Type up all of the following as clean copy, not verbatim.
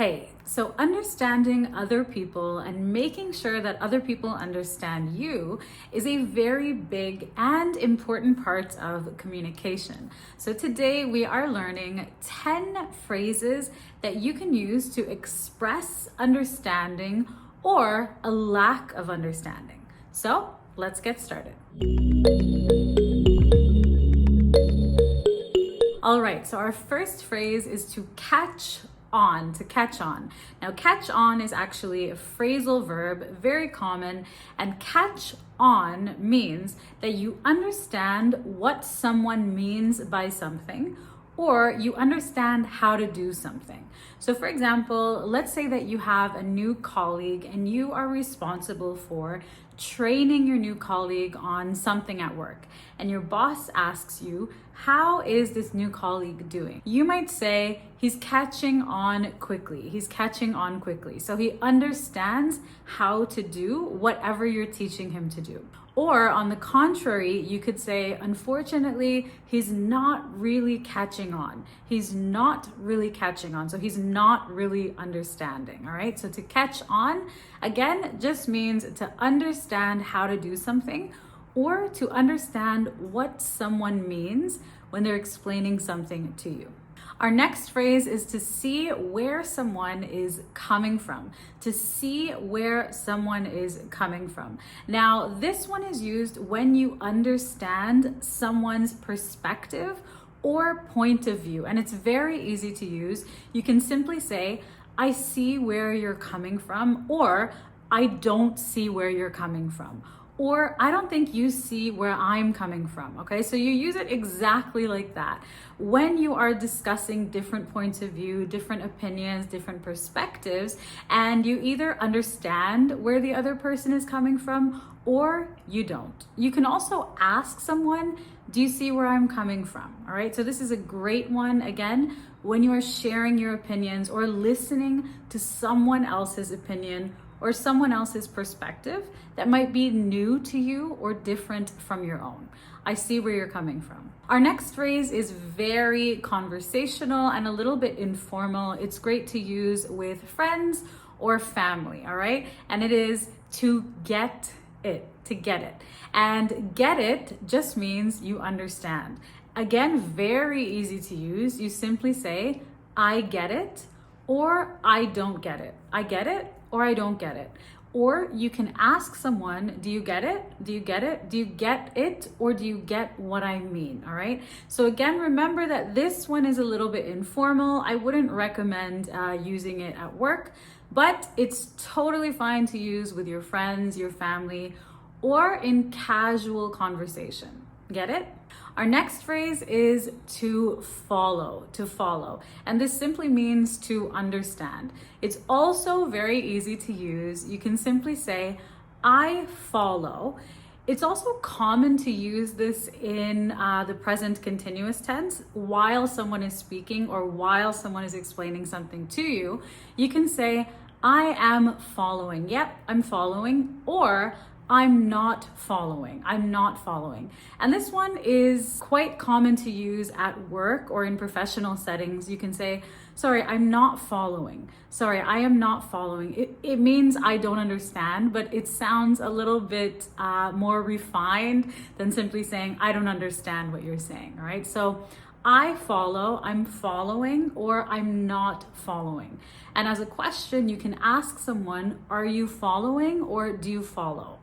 Hey, so understanding other people and making sure that other people understand you is a very big and important part of communication. So today we are learning 10 phrases that you can use to express understanding or a lack of understanding. So let's get started. All right, so our first phrase is to catch on, to catch on. Now, catch on is actually a phrasal verb, very common, and catch on means that you understand what someone means by something, or you understand how to do something. So for example, let's say that you have a new colleague and you are responsible for training your new colleague on something at work. And your boss asks you, how is this new colleague doing? You might say, he's catching on quickly. He's catching on quickly. So he understands how to do whatever you're teaching him to do. Or on the contrary, you could say, unfortunately, he's not really catching on. He's not really catching on. So he's not really understanding. All right. So to catch on, again, just means to understand how to do something or to understand what someone means when they're explaining something to you. Our next phrase is to see where someone is coming from. To see where someone is coming from. Now, this one is used when you understand someone's perspective or point of view, and it's very easy to use. You can simply say, I see where you're coming from, or I don't see where you're coming from. Or I don't think you see where I'm coming from, okay? So you use it exactly like that. When you are discussing different points of view, different opinions, different perspectives, and you either understand where the other person is coming from or you don't. You can also ask someone, do you see where I'm coming from? All right, so this is a great one, again, when you are sharing your opinions or listening to someone else's opinion or someone else's perspective that might be new to you or different from your own. I see where you're coming from. Our next phrase is very conversational and a little bit informal. It's great to use with friends or family, all right? And it is to get it, to get it. And get it just means you understand. Again, very easy to use. You simply say, I get it, or I don't get it. I get it, or I don't get it. Or you can ask someone, do you get it? Do you get it? Do you get it? Or do you get what I mean? All right. So again, remember that this one is a little bit informal. I wouldn't recommend using it at work, but it's totally fine to use with your friends, your family, or in casual conversation. Get it? Our next phrase is to follow, to follow. And this simply means to understand. It's also very easy to use. You can simply say, I follow. It's also common to use this in the present continuous tense while someone is speaking or while someone is explaining something to you. You can say, I am following. Yep, I'm following. Or I'm not following. I'm not following. And this one is quite common to use at work or in professional settings. You can say, sorry, I'm not following. Sorry, I am not following. It means I don't understand, but it sounds a little bit more refined than simply saying, I don't understand what you're saying, all right? So I follow, I'm following, or I'm not following. And as a question, you can ask someone, are you following or do you follow?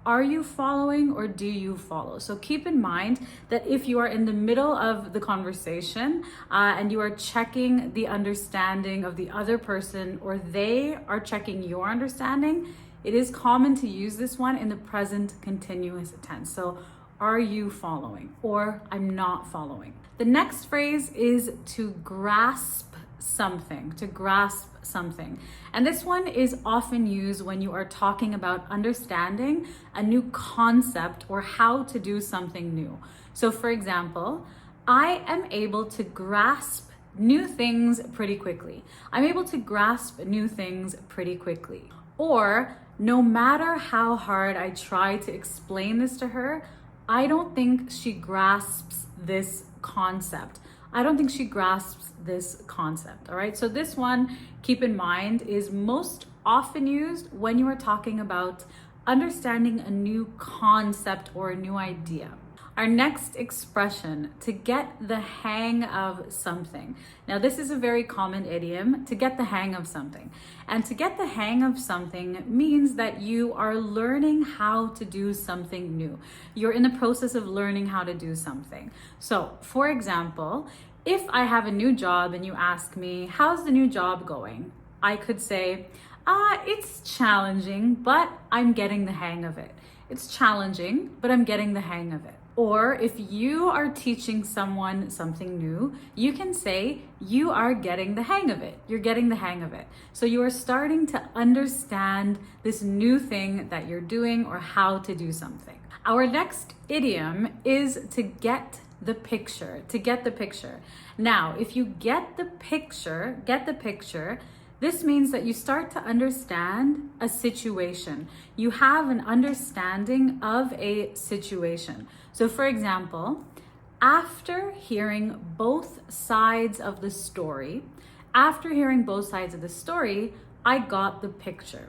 Are you following or do you follow? So keep in mind that if you are in the middle of the conversation and you are checking the understanding of the other person or they are checking your understanding, it is common to use this one in the present continuous tense. So are you following or I'm not following? The next phrase is to grasp something, to grasp something. And this one is often used when you are talking about understanding a new concept or how to do something new. So for example, I am able to grasp new things pretty quickly. I'm able to grasp new things pretty quickly. Or no matter how hard I try to explain this to her, I don't think she grasps this concept. I don't think she grasps this concept. All right. So this one, keep in mind, is most often used when you are talking about understanding a new concept or a new idea. Our next expression, to get the hang of something. Now, this is a very common idiom, to get the hang of something. And to get the hang of something means that you are learning how to do something new. You're in the process of learning how to do something. So, for example, if I have a new job and you ask me, how's the new job going? I could say, it's challenging, but I'm getting the hang of it. It's challenging, but I'm getting the hang of it. Or if you are teaching someone something new, you can say, you are getting the hang of it. You're getting the hang of it. So you are starting to understand this new thing that you're doing or how to do something. Our next idiom is to get the picture, to get the picture. Now, if you get the picture, this means that you start to understand a situation. You have an understanding of a situation. So for example, after hearing both sides of the story, I got the picture.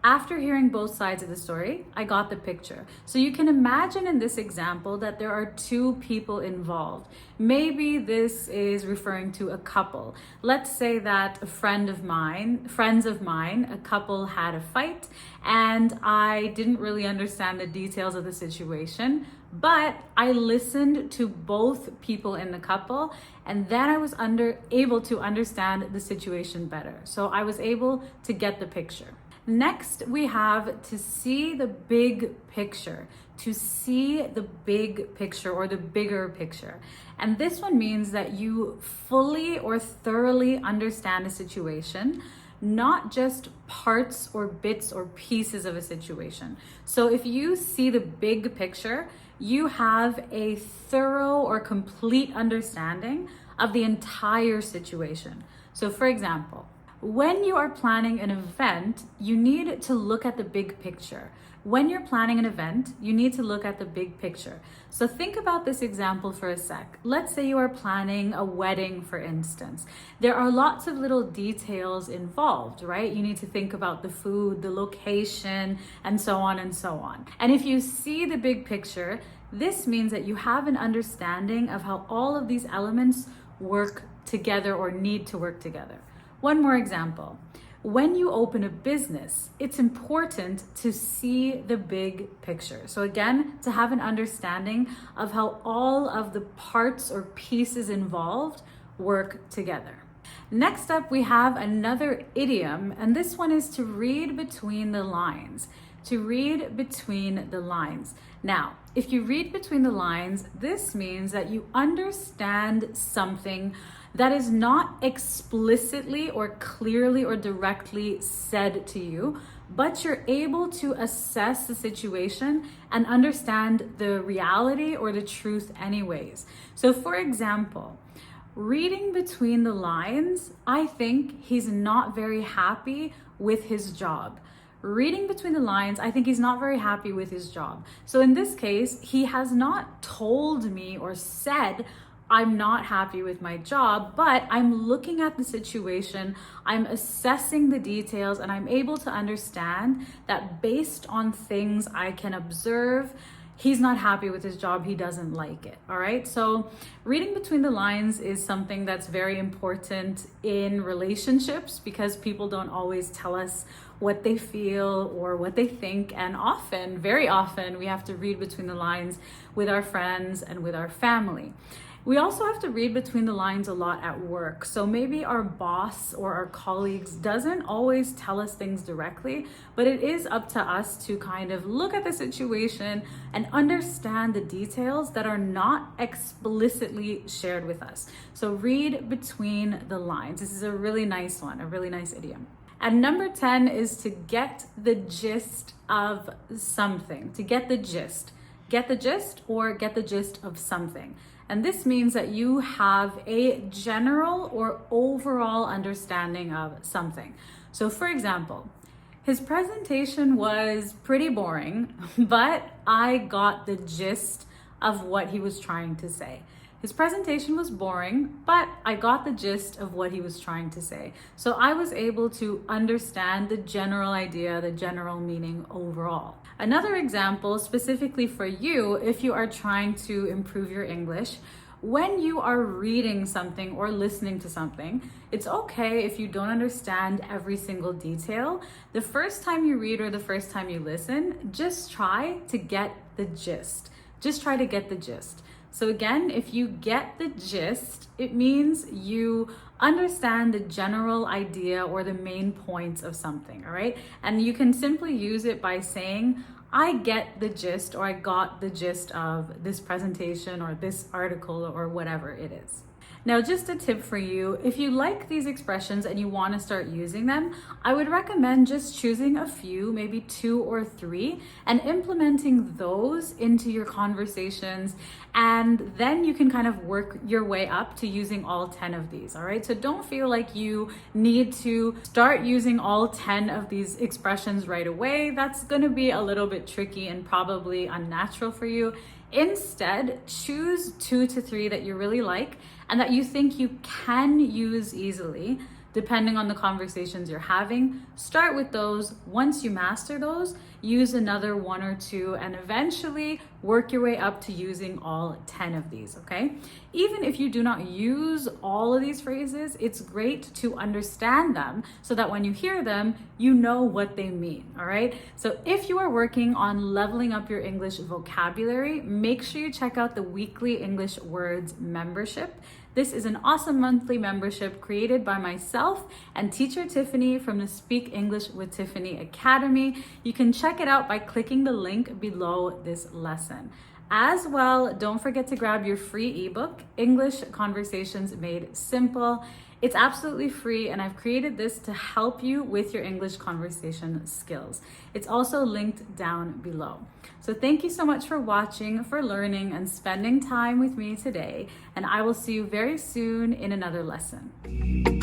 After hearing both sides of the story, I got the picture. So you can imagine in this example that there are two people involved. Maybe this is referring to a couple. Let's say that friends of mine, a couple had a fight, and I didn't really understand the details of the situation, but I listened to both people in the couple, and then I was able to understand the situation better. So I was able to get the picture. Next, we have to see the big picture, to see the big picture or the bigger picture. And this one means that you fully or thoroughly understand a situation, not just parts or bits or pieces of a situation. So if you see the big picture, you have a thorough or complete understanding of the entire situation. So for example, when you are planning an event, you need to look at the big picture. When you're planning an event, you need to look at the big picture. So think about this example for a sec. Let's say you are planning a wedding, for instance. There are lots of little details involved, right? You need to think about the food, the location, and so on and so on. And if you see the big picture, this means that you have an understanding of how all of these elements work together or need to work together. One more example. When you open a business, it's important to see the big picture. So again, to have an understanding of how all of the parts or pieces involved work together. Next up, we have another idiom, and this one is to read between the lines. To read between the lines. Now, if you read between the lines, this means that you understand something that is not explicitly or clearly or directly said to you, but you're able to assess the situation and understand the reality or the truth anyways. So for example, reading between the lines, I think he's not very happy with his job. Reading between the lines, I think he's not very happy with his job. So in this case, he has not told me or said, I'm not happy with my job, but I'm looking at the situation, I'm assessing the details, and I'm able to understand that based on things I can observe, he's not happy with his job, he doesn't like it, all right? So reading between the lines is something that's very important in relationships because people don't always tell us what they feel or what they think, and often, very often, we have to read between the lines with our friends and with our family. We also have to read between the lines a lot at work. So maybe our boss or our colleagues doesn't always tell us things directly, but it is up to us to kind of look at the situation and understand the details that are not explicitly shared with us. So read between the lines. This is a really nice one, a really nice idiom. And number 10 is to get the gist of something, to get the gist. Get the gist or get the gist of something. And this means that you have a general or overall understanding of something. So for example, his presentation was pretty boring, but I got the gist of what he was trying to say. His presentation was boring, but I got the gist of what he was trying to say. So I was able to understand the general idea, the general meaning overall. Another example, specifically for you, if you are trying to improve your English, when you are reading something or listening to something, it's okay if you don't understand every single detail. The first time you read or the first time you listen, just try to get the gist. Just try to get the gist. So again, if you get the gist, it means you understand the general idea or the main points of something, all right? And you can simply use it by saying, I get the gist, or I got the gist of this presentation or this article or whatever it is. Now, just a tip for you, if you like these expressions and you want to start using them, I would recommend just choosing a few, maybe 2 or 3, and implementing those into your conversations. And then you can kind of work your way up to using all 10 of these, all right? So don't feel like you need to start using all 10 of these expressions right away. That's going to be a little bit tricky and probably unnatural for you. Instead, choose 2 to 3 that you really like and that you think you can use easily, depending on the conversations you're having. Start with those. Once you master those, use another 1 or 2, and eventually work your way up to using all 10 of these, okay? Even if you do not use all of these phrases, it's great to understand them so that when you hear them, you know what they mean, all right? So if you are working on leveling up your English vocabulary, make sure you check out the weekly English Words membership. This is an awesome monthly membership created by myself and teacher Tiffany from the Speak English with Tiffany Academy. You can check it out by clicking the link below this lesson. As well, don't forget to grab your free ebook, English Conversations Made Simple. It's absolutely free, and I've created this to help you with your English conversation skills. It's also linked down below. So thank you so much for watching, for learning, and spending time with me today, and I will see you very soon in another lesson.